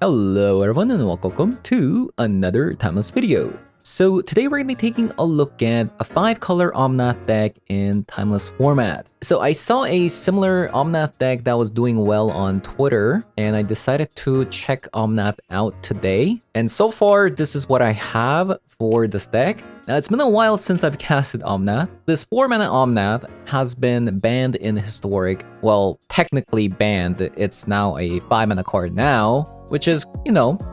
Hello everyone and welcome to another Timeless video. So today we're going to be taking a look at a 5-color Omnath deck in Timeless format. So I saw a similar Omnath deck that was doing well on Twitter and I decided to check Omnath out today. And so far this is what I have for this deck. Now it's been a while since I've casted Omnath. This 4-mana Omnath has been banned in Historic. Well, technically banned. It's now a 5-mana card now, which is,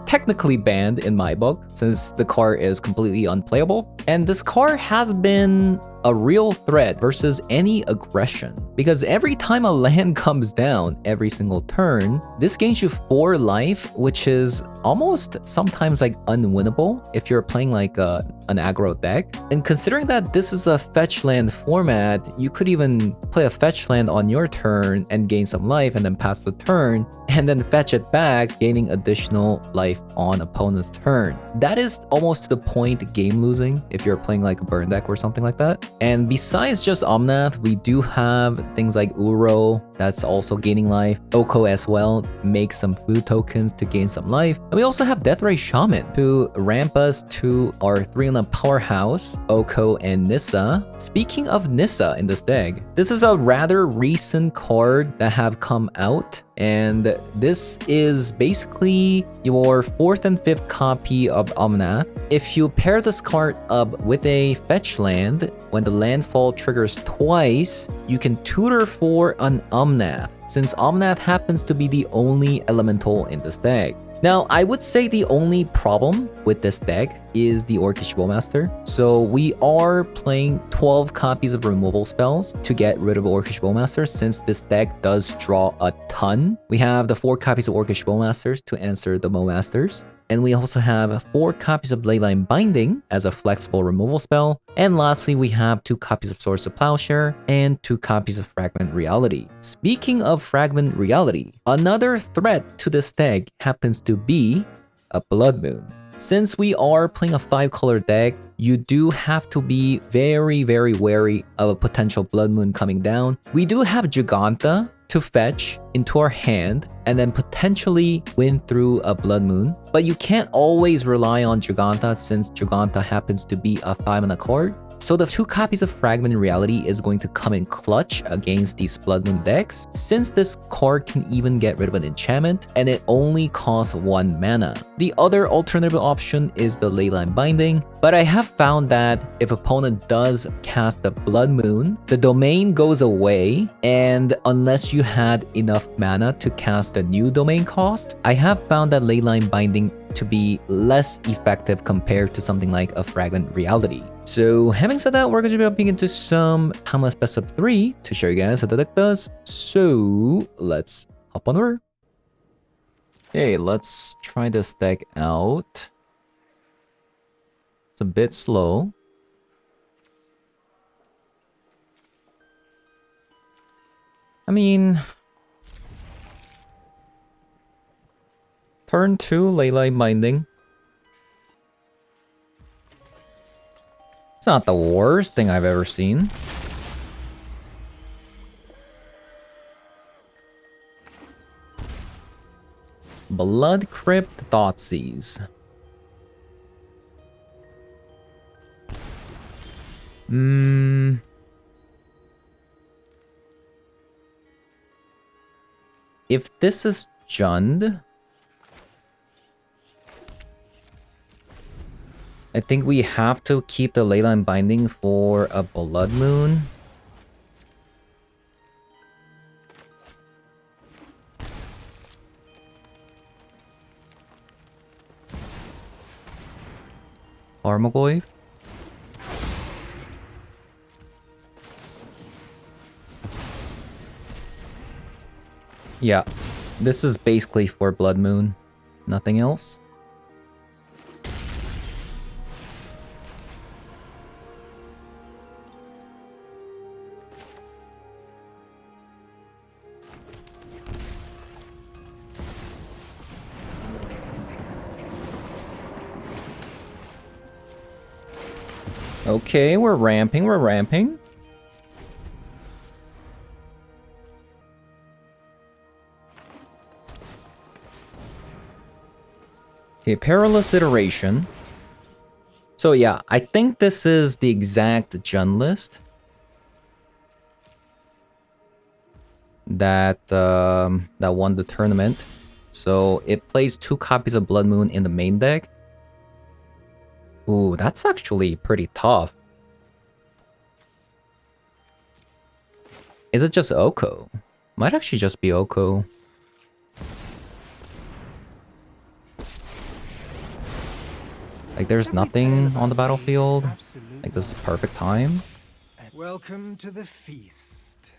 technically banned in my book since the card is completely unplayable. And this card has been a real threat versus any aggression, because every time a land comes down every single turn, this gains you 4 life, which is almost sometimes like unwinnable if you're playing like an aggro deck. And considering that this is a fetch land format, you could even play a fetch land on your turn and gain some life and then pass the turn and then fetch it back, gaining additional life on opponent's turn. That is almost to the point game losing if you're playing like a burn deck or something like that. And besides just Omnath, we do have things like Uro that's also gaining life. Oko as well makes some food tokens to gain some life. And we also have Deathray Shaman to ramp us to our 3-mana powerhouse, Oko and Nissa. Speaking of Nissa in this deck, this is a rather recent card that have come out. And this is basically your 4th and 5th copy of Omnath. If you pair this card up with a fetch land, when the landfall triggers twice, you can tutor for an Omnath, since Omnath happens to be the only elemental in this deck. Now, I would say the only problem with this deck is the Orcish Bowmaster. So we are playing 12 copies of removal spells to get rid of Orcish Bowmaster, since this deck does draw a ton. We have the 4 copies of Orcish Bowmasters to answer the Bowmasters. And we also have 4 copies of Leyline Binding as a flexible removal spell. And lastly, we have 2 copies of Swords of Plowshare and 2 copies of Fragment Reality. Speaking of Fragment Reality, another threat to this deck happens to be a Blood Moon. Since we are playing a 5-color deck, you do have to be very, very wary of a potential Blood Moon coming down. We do have Giganta to fetch into our hand and then potentially win through a Blood Moon. But you can't always rely on Giganta, since Giganta happens to be a 5-mana card. So the 2 copies of Fragment Reality is going to come in clutch against these Blood Moon decks, since this card can even get rid of an enchantment and it only costs 1 mana. The other alternative option is the Leyline Binding, but I have found that if opponent does cast the Blood Moon, the domain goes away, and unless you had enough mana to cast a new domain cost, I have found that Leyline Binding to be less effective compared to something like a Fragment Reality. So having said that, we're going to be jumping into some Timeless Best of 3 to show you guys how the deck does. So let's hop on over. Okay, let's try this deck out. It's a bit slow. I mean, turn 2, Leyline Binding. It's not the worst thing I've ever seen. Blood Crypt Thoughtseize. If this is Jund, I think we have to keep the Leyline Binding for a Blood Moon. Armagoyf. Yeah, this is basically for Blood Moon, nothing else. Okay, we're ramping. Okay, Perilous Iteration. So yeah, I think this is the exact Jun list that that won the tournament. So it plays 2 copies of Blood Moon in the main deck. Ooh, that's actually pretty tough. Is it just Oko? Might actually just be Oko. Like, there's nothing on the battlefield. Like, this is perfect time. Welcome to the feast.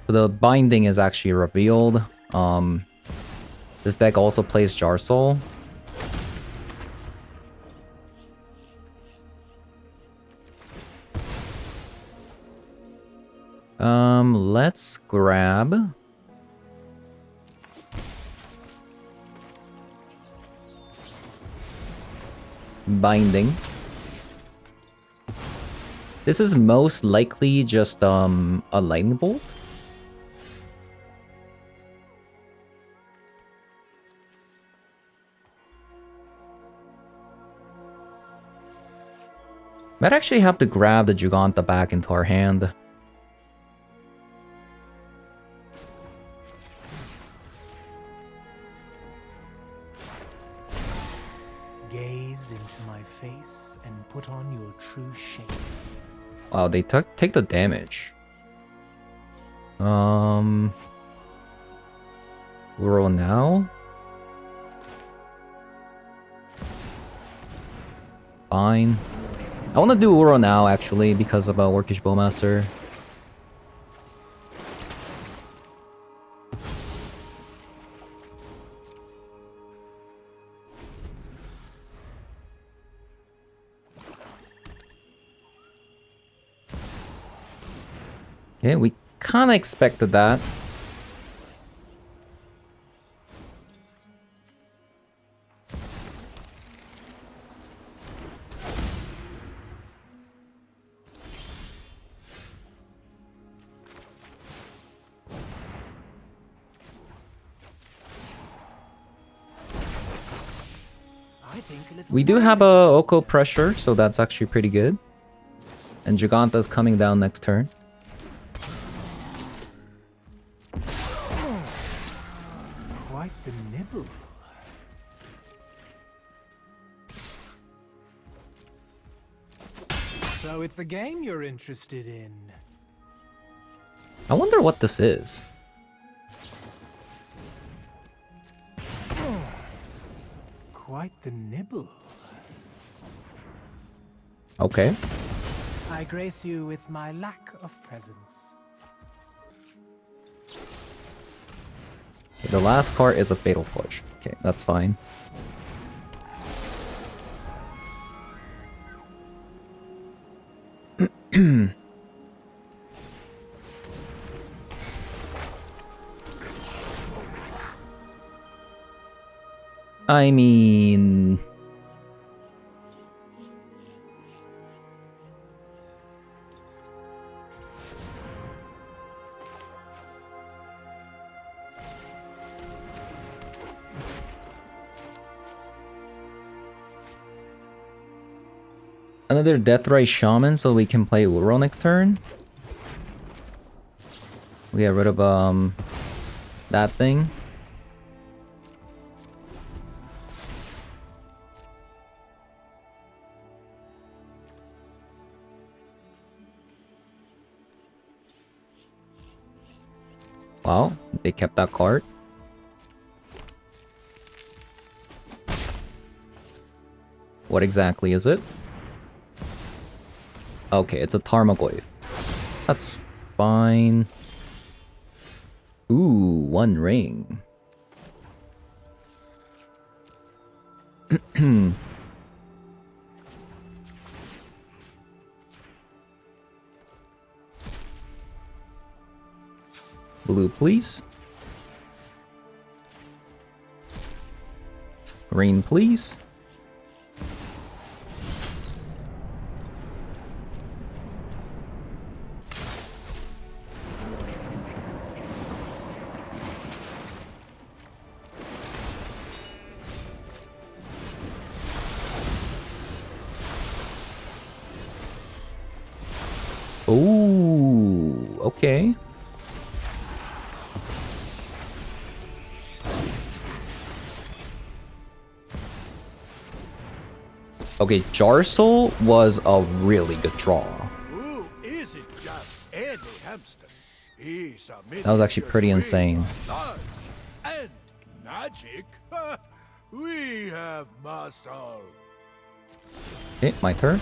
The binding is actually revealed. This deck also plays Jar Soul. Let's grab binding. This is most likely just a lightning bolt. Might actually have to grab the Giganta back into our hand. Gaze into my face and put on your true shape. Wow, they take the damage. Uro now? Fine. I want to do Uro now, actually, because of Orcish Bowmaster. Okay, we kind of expected that. We do have a Oko pressure, so that's actually pretty good. And Giganta's coming down next turn. Quite the nibble. So it's a game you're interested in. I wonder what this is. Quite the nibble. Okay. I grace you with my lack of presence. The last card is a Fatal Push. Okay, that's fine. I mean... Another Deathray Shaman so we can play Uro next turn. We get rid of that thing. Wow, they kept that card. What exactly is it? Okay, it's a Tarmogoyf. That's fine. Ooh, 1 ring. Blue, please. Green, please. Okay. Okay, Jar Soul was a really good draw. Who isn't just any hamster? He's a That was actually pretty miniature insane. with large and magic. We have muscle. Okay, my turn.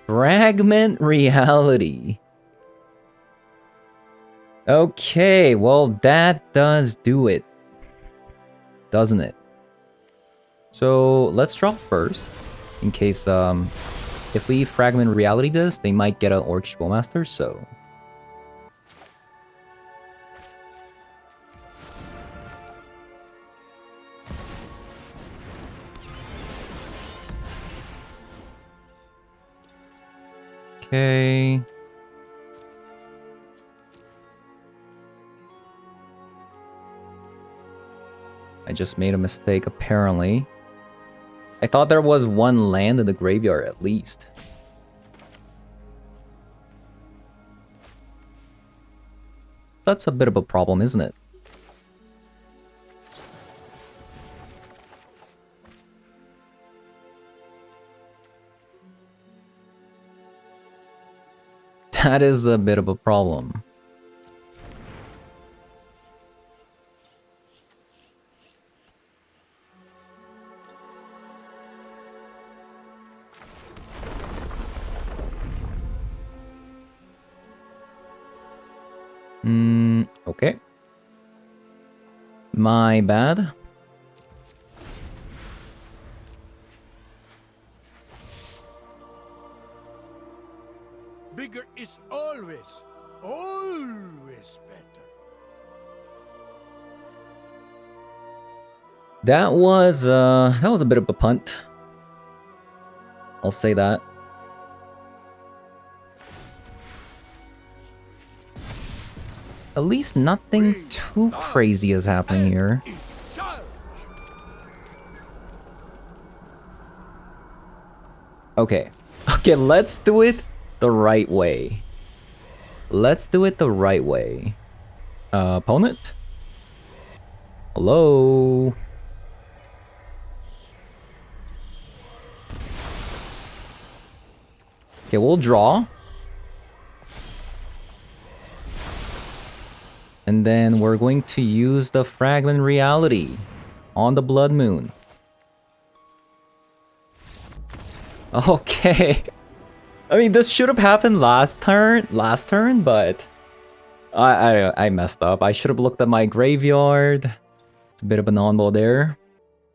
Fragment Reality. Okay, well that does do it. Doesn't it? So let's draw first. In case if we Fragment Reality this, they might get an Orcish Bowmaster, so. Okay. I just made a mistake, apparently. I thought there was one land in the graveyard, at least. That's a bit of a problem, isn't it? That is a bit of a problem. Okay. My bad. Bigger is always better. That was a bit of a punt. I'll say that. At least nothing too crazy is happening here. Okay. Okay, let's do it the right way. Let's do it the right way. Opponent? Hello? Okay, we'll draw. And then we're going to use the Fragment Reality on the Blood Moon. Okay. I mean, this should have happened last turn, but I messed up. I should have looked at my graveyard. It's a bit of an on-ball there.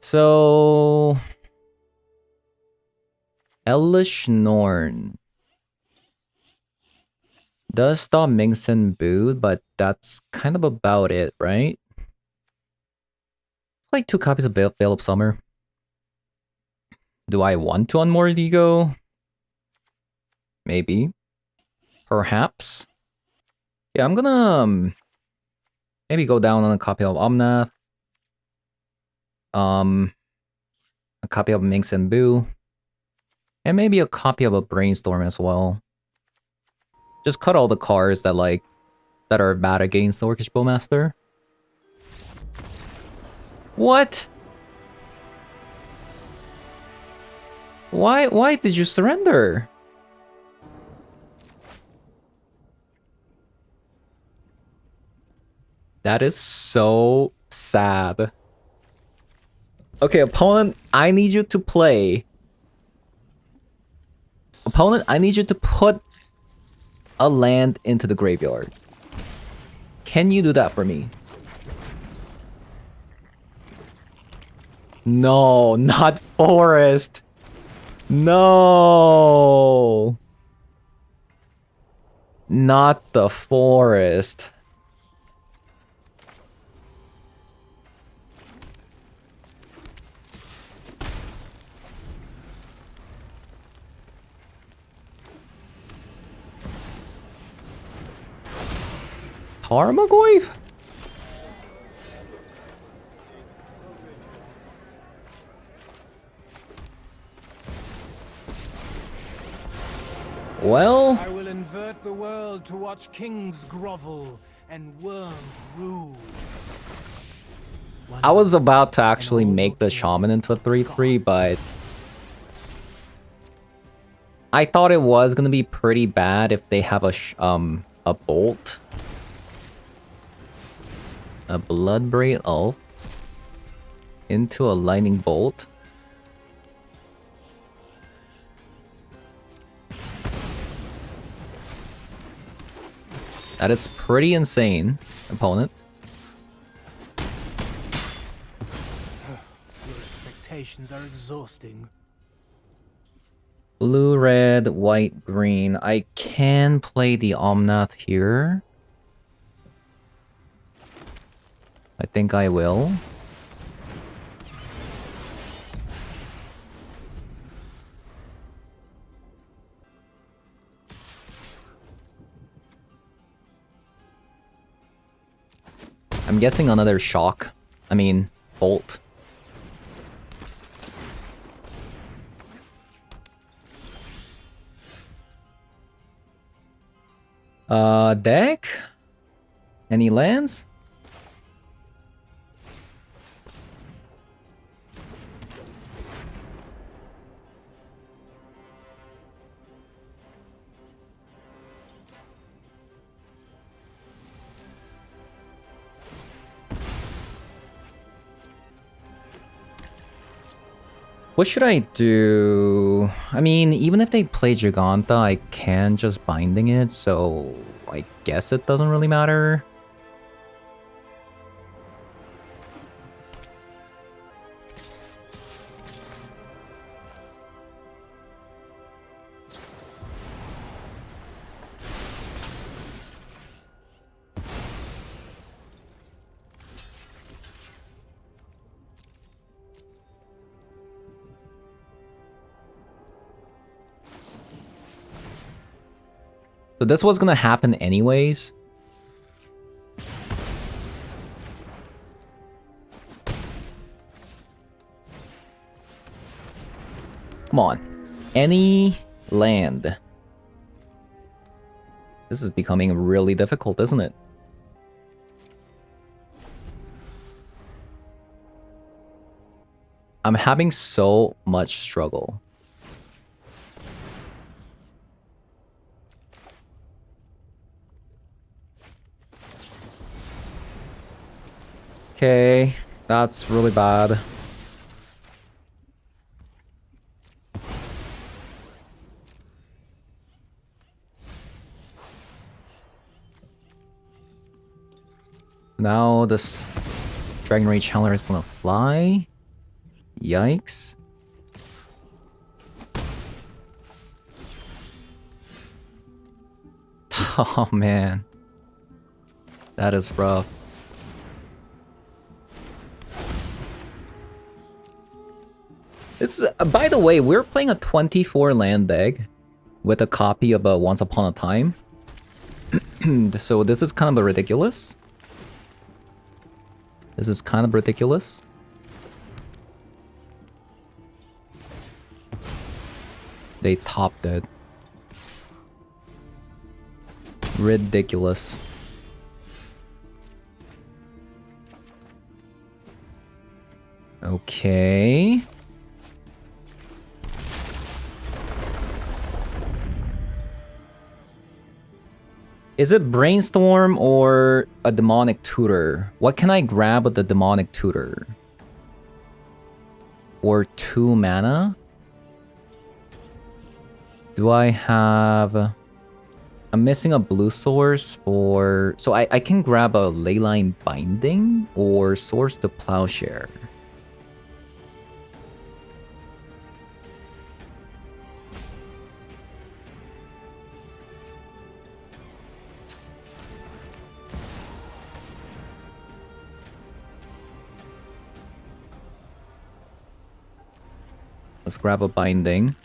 So Elish Norn does stop Mingson Boot, but that's kind of about it, right? Like 2 copies of Veil of Summer. Do I want to unmoored Ego? Maybe. Perhaps. Yeah, I'm gonna maybe go down on a copy of Omnath. A copy of Minx and Boo. And maybe a copy of a Brainstorm as well. Just cut all the cards that are bad against the Orcish Bowmaster. What? Why did you surrender? That is so sad. Okay, opponent, I need you to play. Opponent, I need you to put a land into the graveyard. Can you do that for me? No, not forest. No. Not the forest. Tarmogoyf? Well, convert the world to watch kings grovel and worms rule. I was about to actually make the shaman into a 3/3, but I thought it was gonna be pretty bad if they have a bolt, a Bloodbraid Elf into a lightning bolt. That is pretty insane, opponent. Your expectations are exhausting. Blue, red, white, green. I can play the Omnath here. I think I will. I'm guessing another shock. I mean, bolt. Deck? Any lands? What should I do? I mean, even if they play Giganta, I can just binding it, so I guess it doesn't really matter. So this was gonna happen anyways. Come on. Any land. This is becoming really difficult, isn't it? I'm having so much struggle. Okay, that's really bad. Now this Dragon Rage Channeler is gonna fly. Yikes. Oh man. That is rough. This is, by the way, we're playing a 24 land deck with a copy of Once Upon a Time. So this is kind of ridiculous. This is kind of ridiculous. They topped it. Ridiculous. Okay. Is it Brainstorm or a Demonic Tutor? What can I grab with the Demonic Tutor? Or 2 mana? Do I have... I'm missing a blue source for... So I can grab a Leyline Binding or Source to Plowshare. Let's grab a Binding.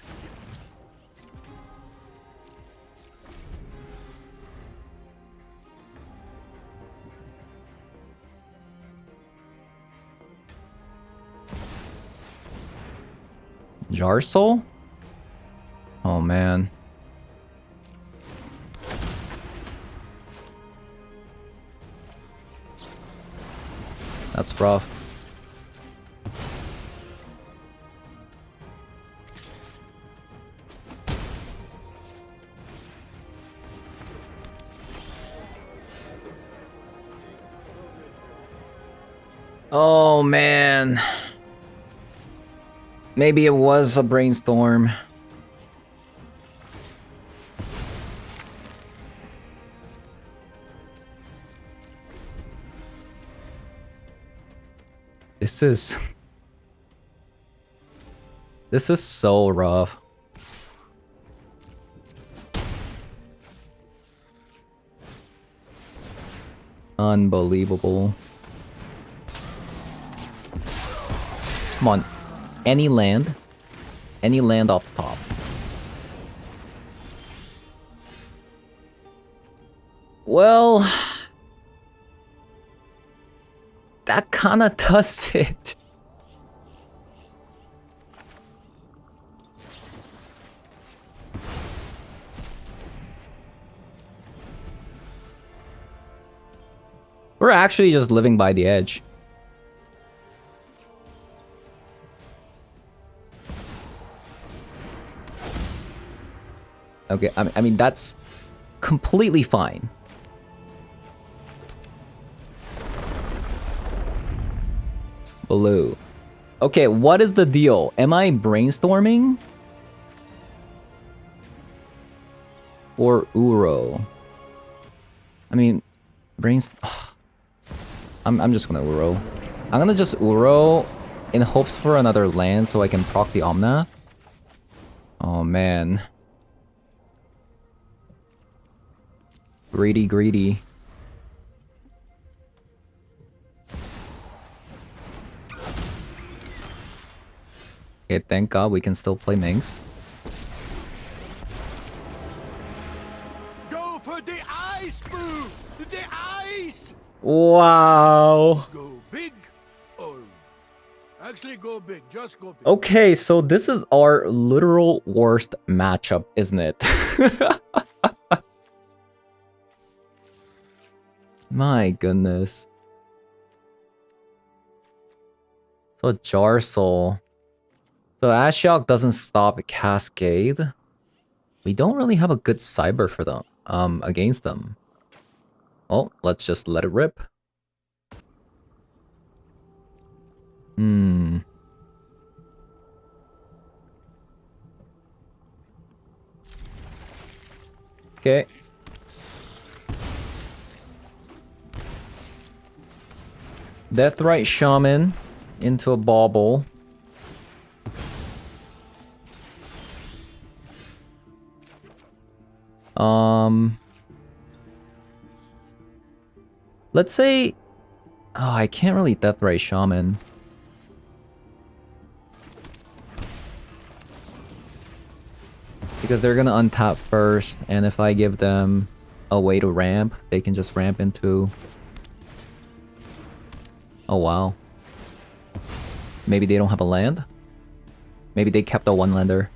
Jarsoul? Oh man. That's rough. Oh man. Maybe it was a brainstorm. This is so rough. Unbelievable. Come on. Any land off the top. Well, that kinda does it. We're actually just living by the edge. Okay, I mean that's completely fine. Blue. Okay, what is the deal? Am I brainstorming? Or Uro? I mean, I'm just gonna Uro. I'm gonna just Uro in hopes for another land so I can proc the Omnath. Oh man. Greedy. Okay, thank God we can still play Minx. Go for the ice, boo! The ice! Wow. Go big or... Actually, go big. Just go big. Okay, so this is our literal worst matchup, isn't it? My goodness. So Jarsoul. So Ashiok doesn't stop Cascade. We don't really have a good cyber for them, against them. Oh, let's just let it rip. Okay. Deathrite Shaman into a bauble. Let's say... Oh, I can't really Deathrite Shaman. Because they're gonna untap first, and if I give them a way to ramp, they can just ramp into... Oh wow. Maybe they don't have a land? Maybe they kept a one-lander.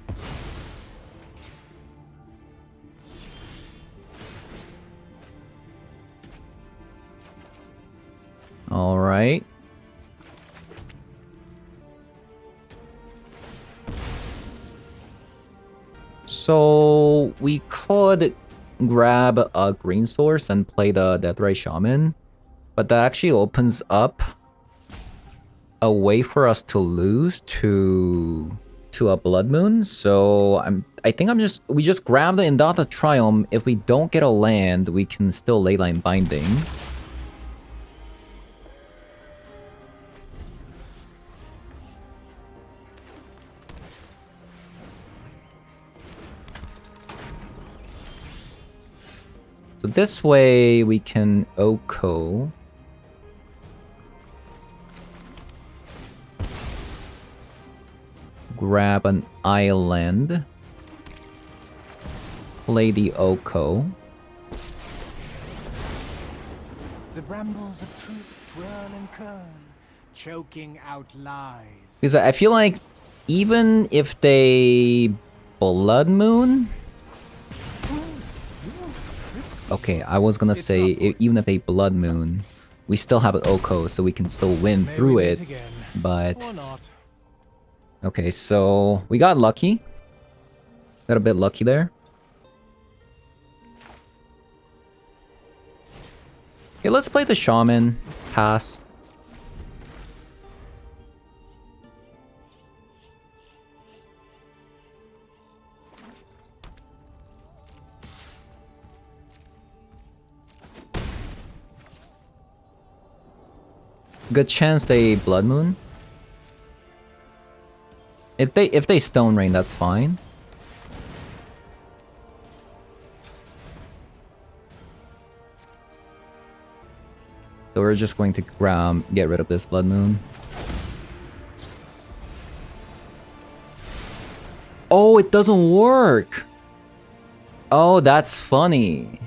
Alright. So we could grab a green source and play the Deathrite Shaman, but that actually opens up a way for us to lose to a Blood Moon. So we just grab the Indata Triumph. If we don't get a land, we can still Leyline Binding. So this way we can Oko. Grab an island. Play the Oko. The brambles of truth twirl and curl, choking out lies. Because I feel like even if they Blood Moon... Okay, I was gonna say, even if they Blood Moon, we still have an Oko, so we can still win May through we it. meet again, But or not. okay, so we got lucky. Got a bit lucky there. Okay, let's play the Shaman. Pass. Good chance they Blood Moon. If they Stone Rain, that's fine. So we're just going to get rid of this Blood Moon. Oh, it doesn't work! Oh, that's funny.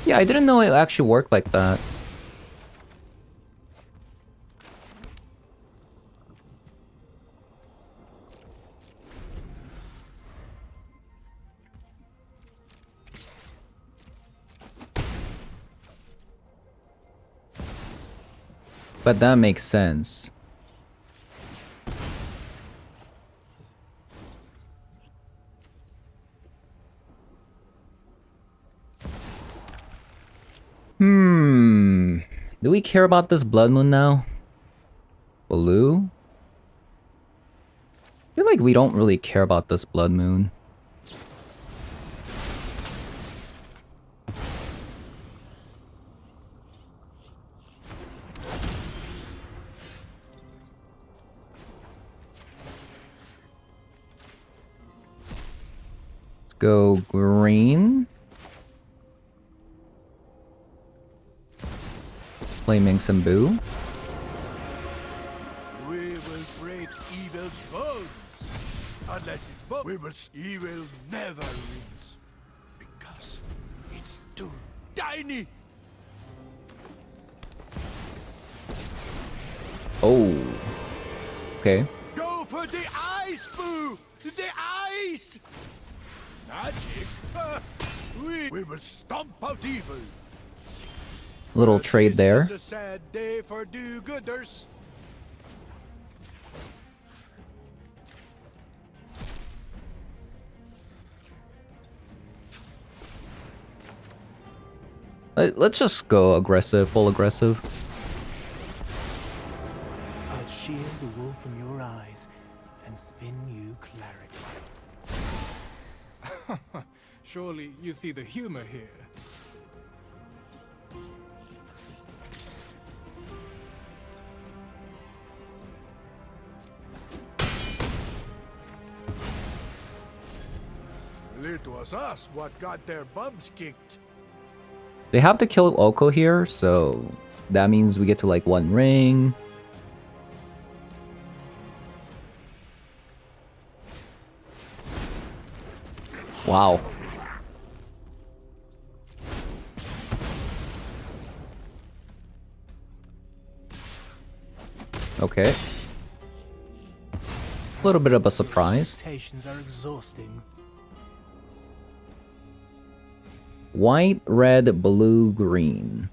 Yeah, I didn't know it actually worked like that. But that makes sense. Do we care about this Blood Moon now? Blue? I feel like we don't really care about this Blood Moon. Let's go green. Flaming Sambu. We will break evil's bones. Unless it's bones, evil never wins. Because it's too tiny. Oh. Okay. Go for the ice, Boo! The ice! Magic! We will stomp out evil. Little trade there. This is a sad day for do-gooders. Let's just go aggressive, full aggressive. I'll shield the wool from your eyes and spin you clarity. Surely you see the humor here. It was us what got their bums kicked. They have to kill Oko here, so that means we get to like 1 ring. Wow. Okay. A little bit of a surprise. Expectations are exhausting. White, red, blue, green.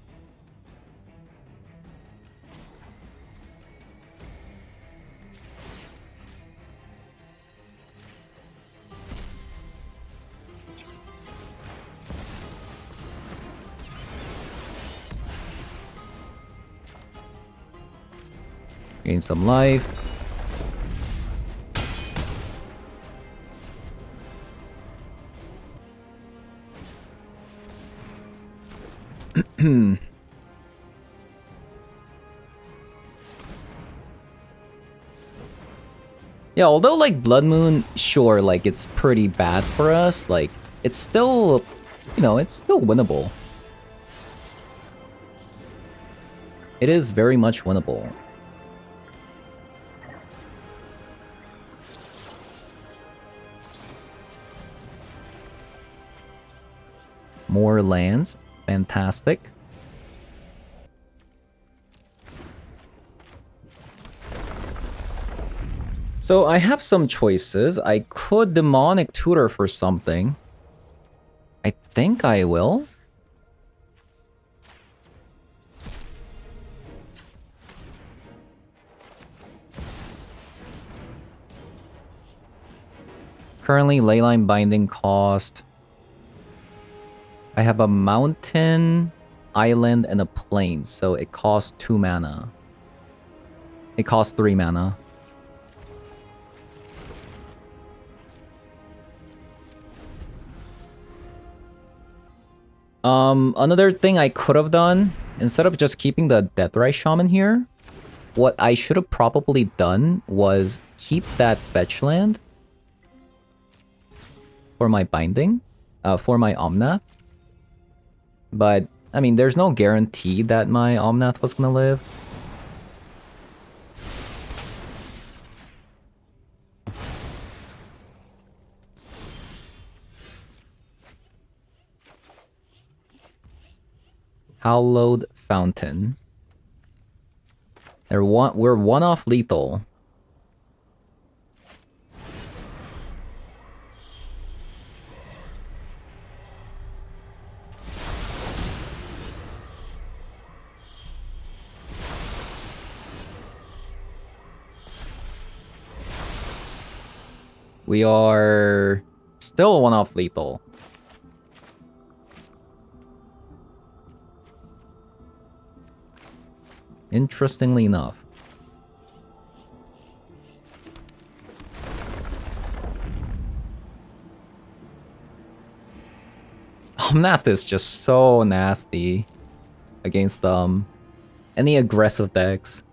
Gain some life. Yeah, although like Blood Moon, sure, like it's pretty bad for us, like it's still, you know, it's still winnable. It is very much winnable. More lands. Fantastic. So I have some choices. I could Demonic Tutor for something. I think I will. Currently, Leyline Binding cost. I have a mountain, island, and a plain, so it costs 2 mana. It costs 3 mana. Another thing I could have done, instead of just keeping the Deathrise Shaman here, what I should have probably done was keep that fetch land for my binding, for my Omnath. But, I mean, there's no guarantee that my Omnath was gonna live. Hallowed Fountain. We're one off lethal. We are still one off lethal. Interestingly enough. Omnath is just so nasty against any aggressive decks.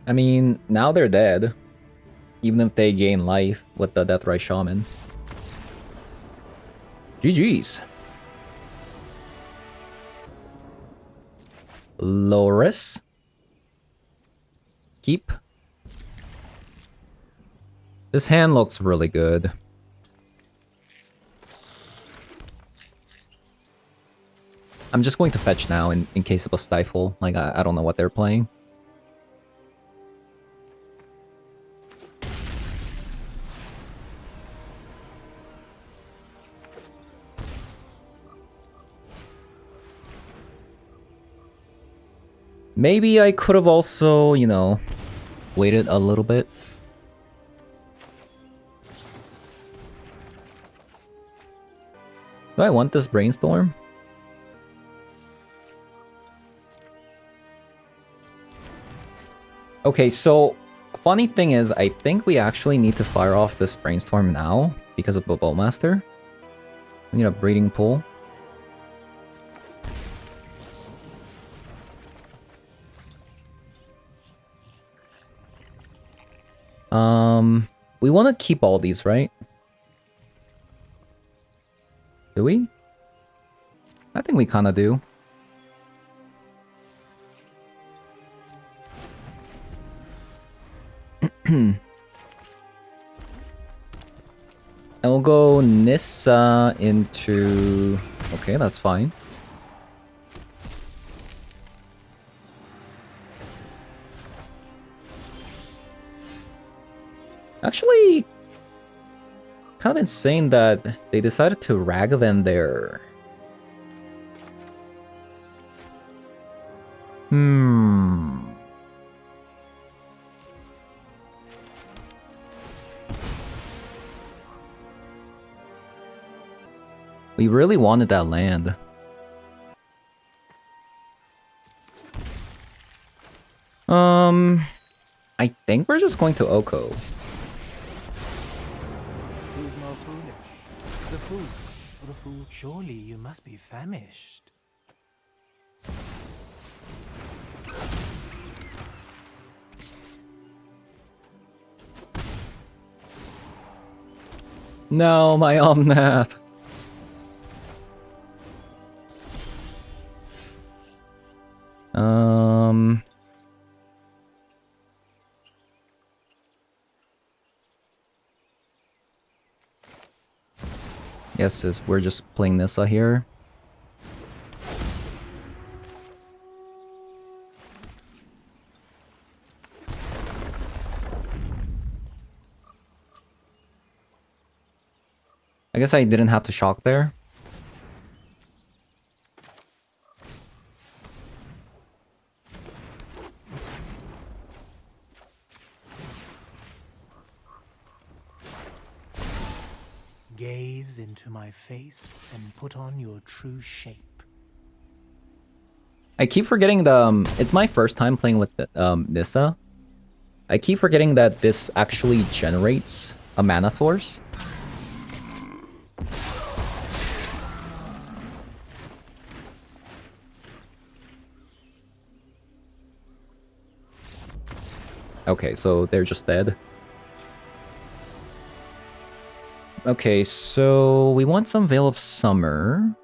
I mean, now they're dead. Even if they gain life with the Deathrise Shaman. GG's. Loris. Keep. This hand looks really good. I'm just going to fetch now in case of a stifle. Like, I don't know what they're playing. Maybe I could have also, you know, waited a little bit. Do I want this Brainstorm? Okay, so funny thing is, I think we actually need to fire off this Brainstorm now because of Bowmaster. We need a Breeding Pool. We want to keep all these, right? Do we? I think we kind of do. And we'll go Nissa into... Okay, that's fine. Actually, kind of insane that they decided to Ragavan there. We really wanted that land. I think we're just going to Oko. Who's more foolish? The fool or the fool? Surely you must be famished. No, my Omnath. Yes, we're just playing Nissa here. I guess I didn't have to shock there. Gaze into my face and put on your true shape. I keep forgetting it's my first time playing with Nissa. I keep forgetting that this actually generates a mana source. Okay, so they're just dead. Okay, so we want some Veil of Summer.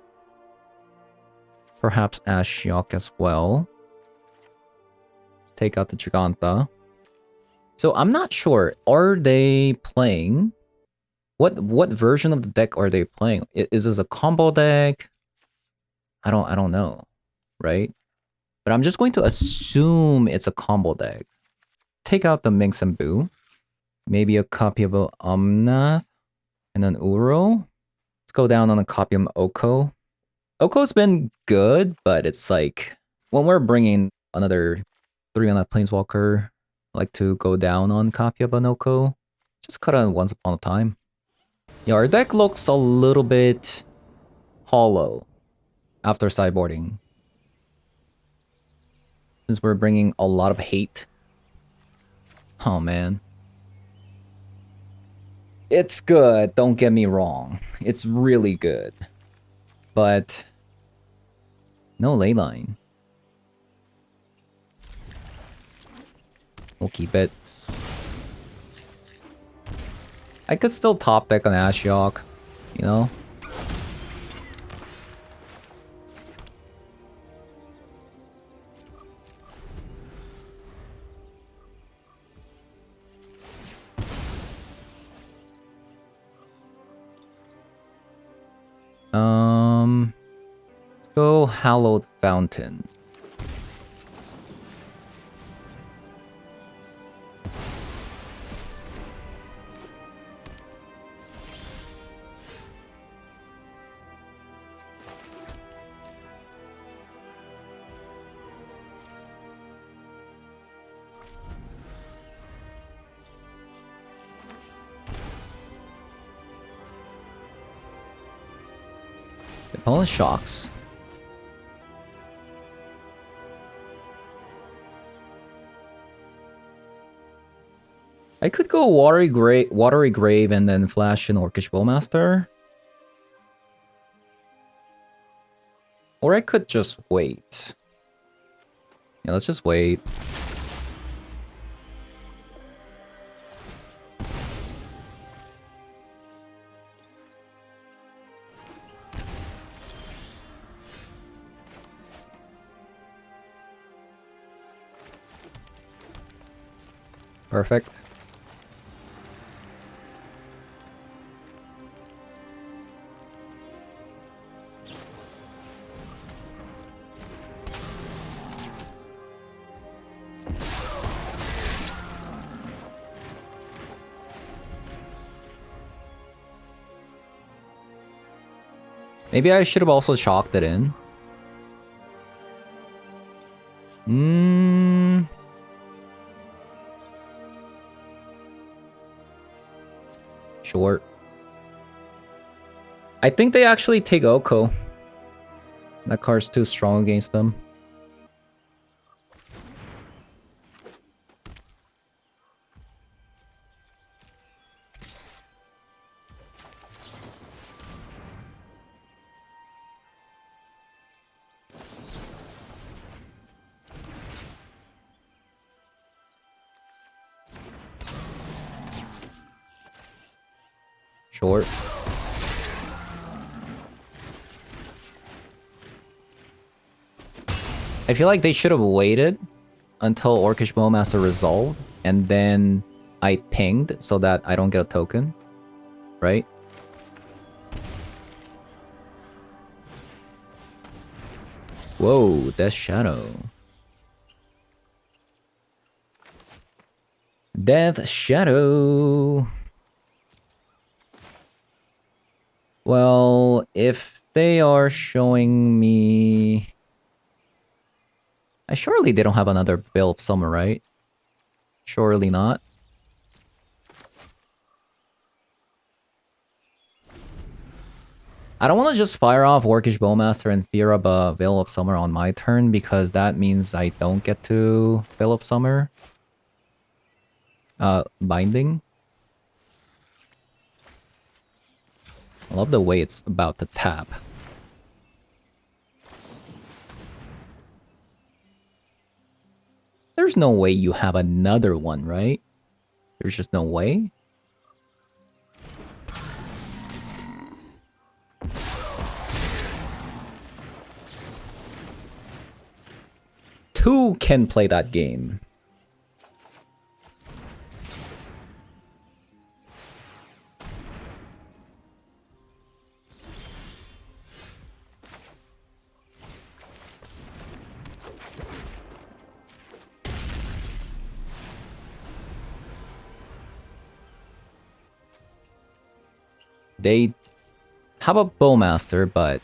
Perhaps Ashiok as well. Let's take out the Giganta. So I'm not sure. Are they playing? What version of the deck are they playing? Is this a combo deck? I don't know, right? But I'm just going to assume it's a combo deck. Take out the Minx and Boo. Maybe a copy of a Omnath and an Uro. Let's go down on a copy of Oko. Oko's been good, but it's like when we're bringing another 3 on a Planeswalker, I like to go down on copy of an Oko. Just cut on Once Upon a Time. Yeah, our deck looks a little bit hollow after sideboarding. Since we're bringing a lot of hate. Oh man. It's good, don't get me wrong. It's really good. But no leyline. We'll keep it. I could still top deck on Ashiok, you know? Let's go Hallowed Fountain. The opponent shocks. I could go Watery Grave and then flash an Orcish Bowmaster. Or I could just wait. Yeah, let's just wait. Perfect. Maybe I should have also chalked it in. Short. I think they actually take Oko. That card's too strong against them. Short. I feel like they should have waited until Orcish Bowmaster resolved, and then I pinged so that I don't get a token. Right? Whoa, Death Shadow. Death Shadow. Well, if they are showing me... surely they don't have another Veil of Summer, right? Surely not. I don't want to just fire off Orcish Bowmaster and fear up a Veil of Summer on my turn, because that means I don't get to Veil of Summer. Binding. I love the way it's about to tap. There's no way you have another one, right? There's just no way. Two can play that game. They have a Bowmaster, but...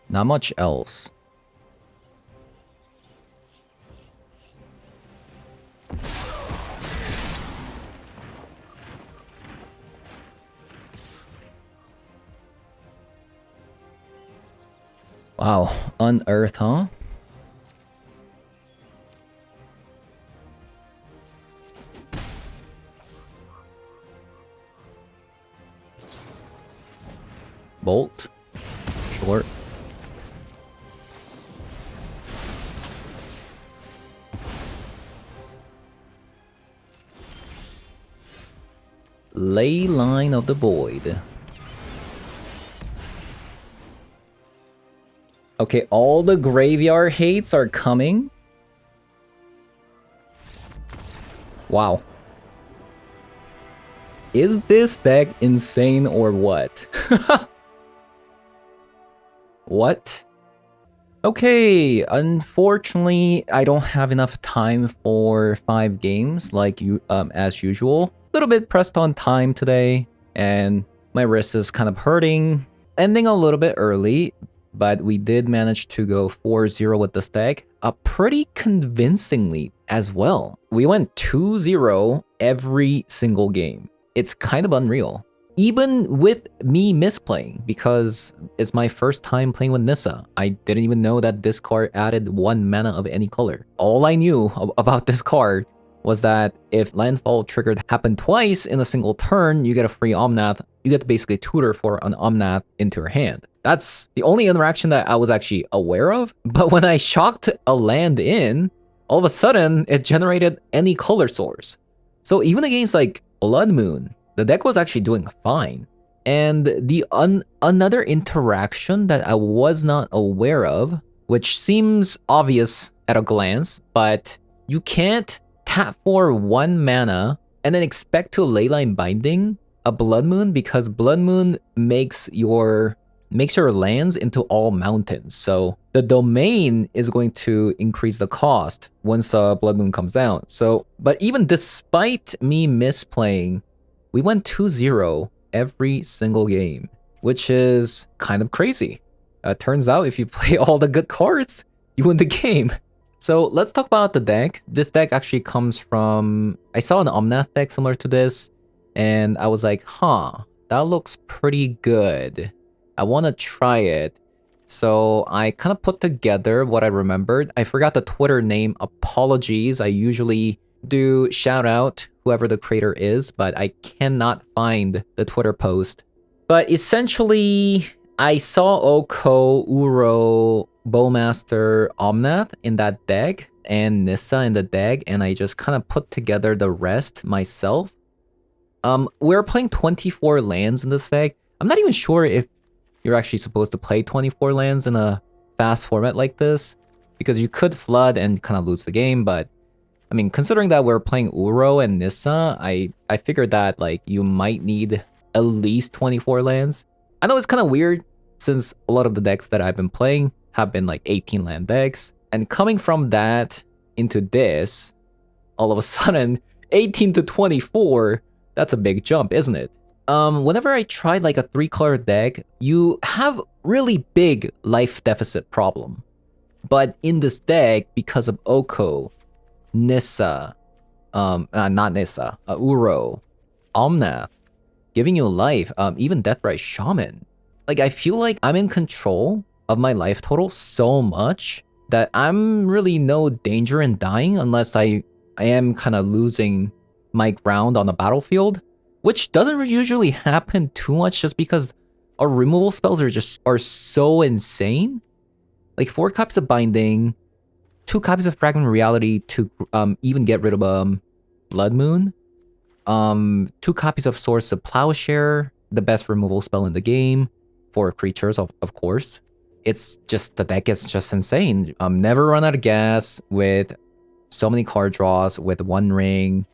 not much else. Wow, Unearth, huh? Bolt. Short. Ley Line of the Void. Okay, all the graveyard hates are coming. Wow. Is this deck insane or what? What? Okay, unfortunately, I don't have enough time for 5 games like you as usual. A little bit pressed on time today, and my wrist is kind of hurting. Ending a little bit early, but we did manage to go 4-0 with this deck, pretty convincingly as well. We went 2-0 every single game. It's kind of unreal. Even with me misplaying, because it's my first time playing with Nissa. I didn't even know that this card added 1 mana of any color. All I knew about this card was that if landfall triggered happened twice in a single turn, you get a free Omnath. You get to basically tutor for an Omnath into your hand. That's the only interaction that I was actually aware of. But when I shocked a land in, all of a sudden it generated any color source. So even against like Blood Moon, the deck was actually doing fine. And the another interaction that I was not aware of, which seems obvious at a glance, but you can't tap for 1 mana and then expect to Leyline Binding a Blood Moon, because Blood Moon makes your lands into all mountains. So the domain is going to increase the cost once Blood Moon comes down. So, but even despite me misplaying, we went 2-0 every single game, which is kind of crazy. Turns out if you play all the good cards, you win the game. So let's talk about the deck. This deck actually comes from... I saw an Omnath deck similar to this, and I was like, huh, that looks pretty good. I want to try it. So I kind of put together what I remembered. I forgot the Twitter name. Apologies. I usually do shout out whoever the creator is, but I cannot find the Twitter post. But essentially, I saw Oko, Uro, Bowmaster, Omnath in that deck, and Nissa in the deck, and I just kind of put together the rest myself. We're playing 24 lands in this deck. I'm not even sure if you're actually supposed to play 24 lands in a fast format like this, because you could flood and kind of lose the game, but I mean, considering that we're playing Uro and Nissa, I figured that like you might need at least 24 lands. I know it's kind of weird since a lot of the decks that I've been playing have been like 18 land decks. And coming from that into this, all of a sudden, 18 to 24, that's a big jump, isn't it? Whenever I tried like a 3-color deck, you have really big life deficit problem. But in this deck, because of Oko, Nissa, not Nissa, Uro, Omnath, giving you life, even Deathbright Shaman. Like, I feel like I'm in control of my life total so much that I'm really no danger in dying unless I am kind of losing my ground on the battlefield, which doesn't usually happen too much just because our removal spells are so insane. Like 4 copies of Binding, 2 copies of Fragment Reality to even get rid of Blood Moon, 2 copies of Source of Plowshare, the best removal spell in the game for creatures, of course. It's just, the deck is just insane. Never run out of gas with so many card draws with 1 ring.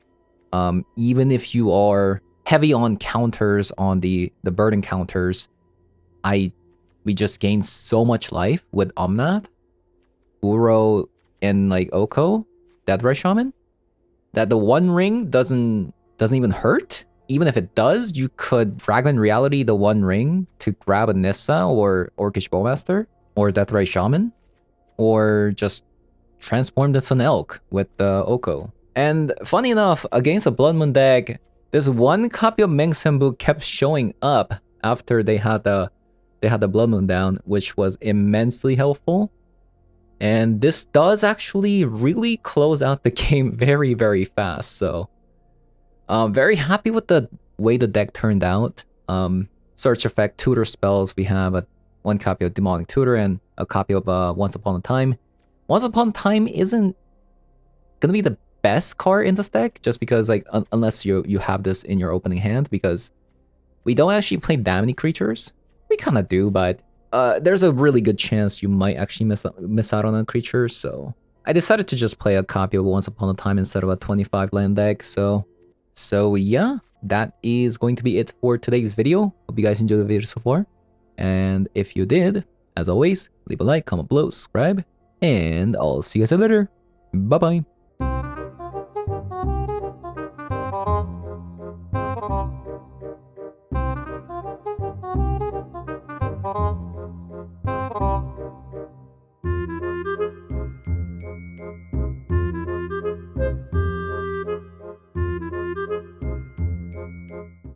Even if you are heavy on counters, on the burden counters, we just gain so much life with Omnath, Uro, and like Oko, Deathbright Shaman, that the 1 ring doesn't even hurt. Even if it does, you could Fragment Reality the 1 ring to grab a Nissa or Orcish Bowmaster or Deathbright Shaman, or just transform the Sun Elk with the Oko. And funny enough, against a Blood Moon deck, this 1 copy of Meng Sembu kept showing up after they had the Blood Moon down, which was immensely helpful. And this does actually really close out the game very, very fast. So very happy with the way the deck turned out. Search Effect, Tutor spells, we have 1 copy of Demonic Tutor and a copy of Once Upon a Time. Once Upon a Time isn't gonna be the best card in this deck, just because like unless you have this in your opening hand, because we don't actually play that many creatures. We kind of do, but there's a really good chance you might actually miss out on a creature, so I decided to just play a copy of Once Upon a Time instead of a 25 land deck. So yeah, that is going to be it for today's video. Hope you guys enjoyed the video so far, and if you did, as always, leave a like, comment below, subscribe, and I'll see you guys later. Bye bye.